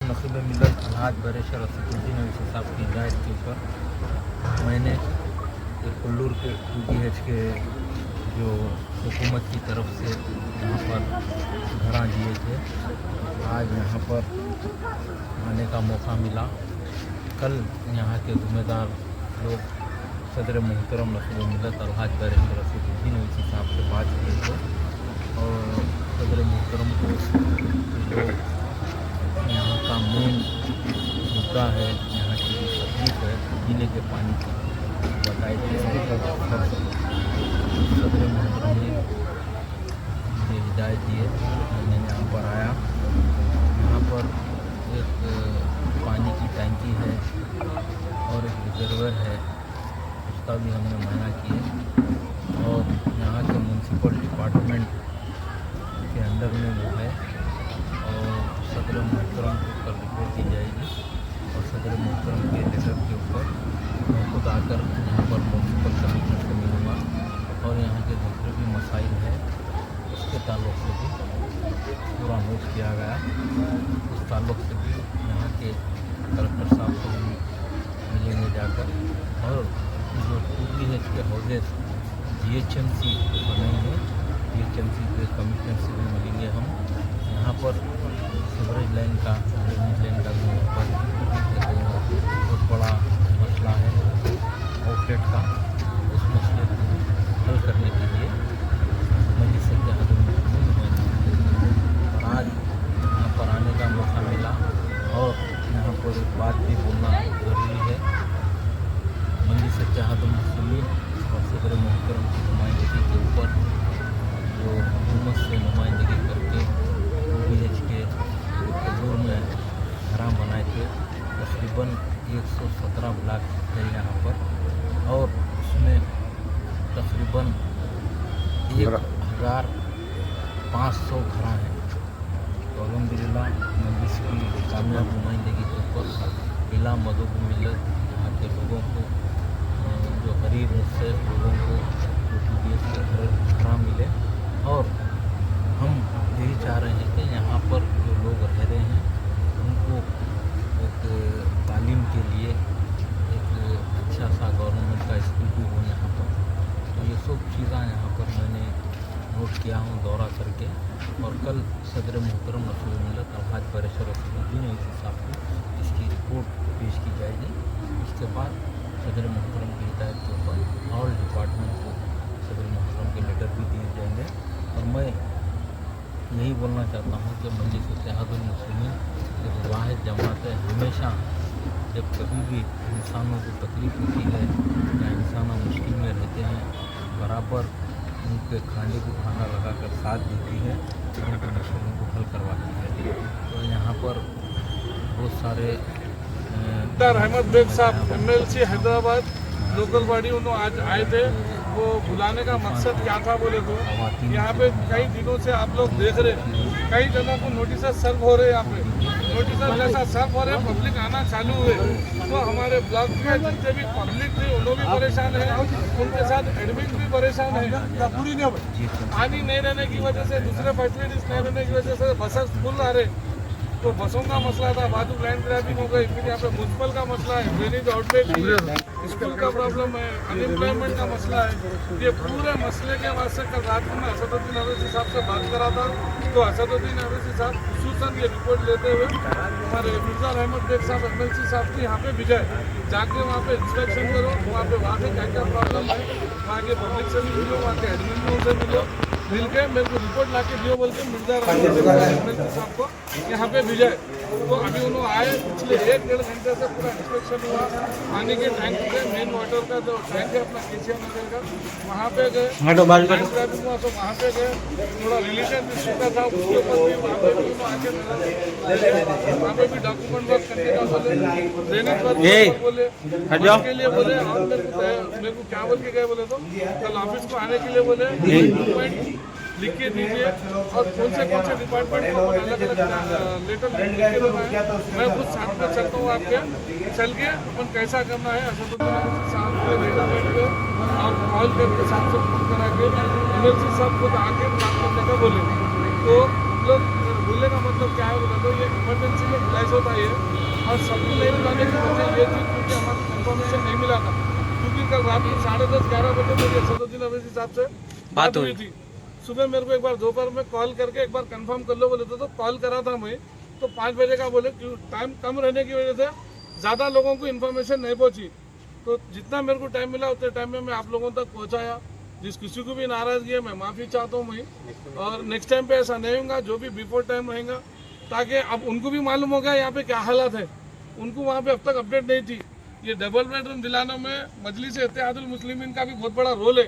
नसीब मिलत अलहाज बरेशर असदुद्दीन अवैसी साहब की हिदायत के ऊपर मैंने एक कुल्लूर के DH के जो हुकूमत की तरफ से यहाँ पर घरा दिए थे, आज यहाँ पर आने का मौका मिला। कल यहाँ के ज़िम्मेदार लोग सदर मोहतरम नसीब मिलत अलहाज बरेशर असदुद्दीन अवैसी साहब से बात किए थे और सदर मोहतरम को जो यहाँ का मेन मुद्दा है, यहाँ की जो तकलीफ है पीने के पानी की बताई थी। सदर मोहतरम ने मुझे हिदायत दी है, मैंने यहाँ पर आया। यहाँ पर एक पानी की टंकी है और एक रिजर्वर है, उसका भी हमने मना किए और यहाँ के म्यूनसिपल डिपार्टमेंट के अंडर में वो है और सदर मोहतरम को कल रिपोर्ट दी जाएगी और सदर मोहतरम के लेटर के ऊपर मैं खुद आकर यहाँ पर म्यूनसिपल कमिश्नर से मिलूँगा और यहाँ के दूसरे भी मसाइल है उसके ताल्लुक से भी पूरा नोट किया गया। उस ताल्लुक से भी यहाँ के कलेक्टर साहब को भी मिलेंगे जाकर और जो DH के हौजे GHMC बनाई है, GHMC के कमिश्नर से भी मिलेंगे हम। यहाँ पर सीवरेज लाइन का ड्रेनेज लाइन का भी यहाँ पर एक बहुत बड़ा मसला है आउटलेट का, उस मसले को हल करने के लिए मजीद से आज यहाँ पर आने का मौका मिला और यहाँ पर एक बात भी बोलना ज़रूरी है। मजलिस इत्तेहादुल मुस्लिमीन और सदर मोहतरम की नुमाइंदगी के ऊपर जो हुकूमत से नुमाइंदगी करके DH के कुल्लूर में घरा बनाए थे, तकरीबन 117 ब्लॉक है यहाँ पर और उसमें तकरीबन 1500 घरा हैं। तो अल्हम्दुलिल्लाह मजलिस की कामयाब नुमाइंदगी के ऊपर इला मदद मिलत यहाँ के लोगों को, जो गरीब मुस्से लोगों को DH के घरा मिले और हम यही चाह रहे हैं कि यहाँ पर जो लोग रह रहे हैं उनको एक तालीम के लिए एक अच्छा सा गवर्नमेंट का स्कूल भी हो यहाँ पर। तो ये सब चीज़ें यहाँ पर मैंने नोट किया हूँ दौरा करके और कल सदर मोहतरम नसीब मिलत अलहाज बरेशर असदुद्दीन अवैसी साहब को इसकी रिपोर्ट पेश की जाएगी। उसके बाद सदर मोहतरम की हिदायत के ऊपर ऑल डिपार्टमेंट को सदर मोहतरम के लेटर भी दिए जाएंगे। और मैं यही बोलना चाहता हूँ कि मजलिस इत्तेहादुल मुस्लिमीन एक वाहिद जमात है। हमेशा जब कभी भी इंसानों को तकलीफ़ होती है या इंसान मुश्किल में रहते हैं, बराबर उनके खाने को खाना लगाकर साथ देती है और उनके मसलों को हल करवाती है। तो यहाँ पर बहुत सारे अहमद बेग साहब MLC हैदराबाद लोकल बॉडी उन्होंने आज आए थे। वो बुलाने का मकसद क्या था बोले तो यहाँ पे कई दिनों से आप लोग देख रहे कई जनों को नोटिस सर्व हो रहे, यहाँ पे नोटिस जैसा सर्व हो रहे, पब्लिक आना चालू हुए। तो हमारे ब्लॉक में जितने भी पब्लिक थे उन्होंने भी परेशान है, उनके साथ एडमिन भी परेशान है। पूरी पानी नहीं रहने की वजह से, दूसरे फैसिलिटीज नहीं रहने की वजह से बसेस फुल आ रहे। तो बसों का मसला था, बाजू लैंड ग्रैबिंग हो गई, फिर यहाँ पे म्यूनसिपल का मसला है, ड्रेनेज आउटलेट नहीं है, स्कूल का प्रॉब्लम है, अनएम्प्लॉयमेंट का मसला है। ये पूरे मसले के वास्ते कल रात को मैं असदुद्दीन अवैसी साहब से बात करा था। तो असदुद्दीन अवैसी साहब खुसूसन ये रिपोर्ट लेते हुए हमारे मिर्जा अहमद बेग साहब MLC साहब को यहाँ पे भिजाए, जाके वहाँ पे इंस्पेक्शन करो, वहाँ पे क्या क्या प्रॉब्लम है, वहाँ के पब्लिक से भी मिलो, वहाँ के एडमिन से मिलो, मिल के मेरे को रिपोर्ट ला के दियो बोल के मिर्जा MLC साहब को यहाँ पे भिजाए। तो अभी उन्होंने आए, पिछले 1-1.5 घंटे से पूरा इंस्पेक्शन हुआ। पानी के टैंक पे मेन वाटर का जो टैंक है अपना KCR नगर का, वहाँ पे गए, ट्रैफिक हुआ तो वहाँ पे गए, थोड़ा रिलेशन इशू था उसके ऊपर भी वहाँ पे भी आके वहाँ पे भी डॉक्यूमेंट वर्क करने का बोले, ड्रेनेज वर्क बोले, के लिए बोले। और मेरे को क्या बोल के गए बोले तो कल ऑफिस को आने के लिए बोले डॉक्यूमेंट लिख के दीजिए और कौन से डिपार्टमेंट को अलग अलग लेटर लिख के देना है। मैं खुद साथ में चलता हूँ आपके, चल के अपन कैसा करना है असदुद्दीन साहब के रेटामेंट पे और ऑल के साथ से फोन करा के MLC साहब खुद आके बात करने का बोले। तो लोग बोलने का मतलब क्या है बोला तो ये इमरजेंसी में बुलाइस होता है और सबको नहीं बुलाने की वजह ये थी क्योंकि हमारा कंफर्मेशन नहीं मिला था, क्योंकि कल रात में 10:30-11 बजे मेरी असदुद्दीन अवैसी साहब से बात हुई थी। सुबह मेरे को एक बार दोपहर में कॉल करके एक बार कंफर्म कर लो बोले तो कॉल करा था मैं, तो 5 बजे का बोले कि टाइम कम रहने की वजह से ज़्यादा लोगों को इन्फॉर्मेशन नहीं पहुंची, तो जितना मेरे को टाइम मिला उतने टाइम में मैं आप लोगों तक पहुंचाया। जिस किसी को भी नाराज़गी है मैं माफ़ी चाहता हूँ मैं, और नेक्स्ट टाइम पे ऐसा नहीं होगा, जो भी बिफोर टाइम रहेगा, ताकि अब उनको भी मालूम हो गया यहाँ पे क्या हालात है। उनको वहाँ पे अब तक अपडेट नहीं थी। ये डबल बेडरूम दिलाने में मजलिस इत्तेहादुल मुस्लिमीन का भी बहुत बड़ा रोल है।